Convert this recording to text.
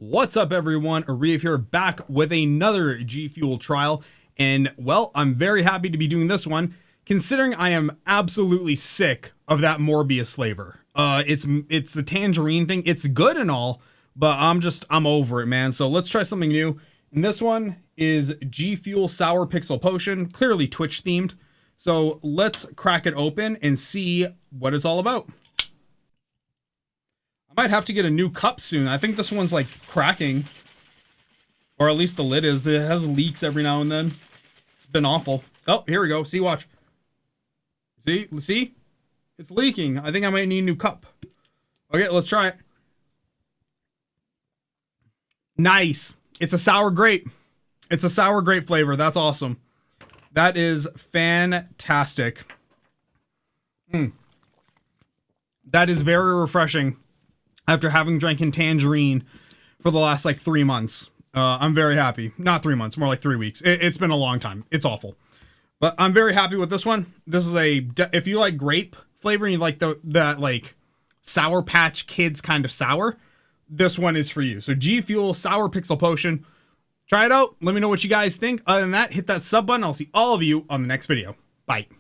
What's up, everyone? Ariev here, back with another Gfuel trial, and well, I'm very happy to be doing this one, considering I am absolutely sick of that Morbius flavor. It's the tangerine thing. It's good and all, but I'm over it, man. So let's try something new. And this one is Gfuel Sour Pixel Potion, clearly Twitch themed. So let's crack it open and see what it's all about. I might have to get a new cup soon. I think this one's like cracking, or at least the lid is. It has leaks every now and then. It's been awful. Oh, here we go. See, watch. See? It's leaking. I think I might need a new cup. Okay, let's try it. Nice. It's a sour grape. It's a sour grape flavor. That's awesome. That is fantastic. That is very refreshing after having drinking tangerine for the last like 3 months. I'm very happy. Not 3 months, more like 3 weeks. It's been a long time. It's awful. But I'm very happy with this one. This is if you like grape flavor and you like that like Sour Patch Kids kind of sour, this one is for you. So Gfuel Sour Pixel Potion. Try it out. Let me know what you guys think. Other than that, hit that sub button. I'll see all of you on the next video. Bye.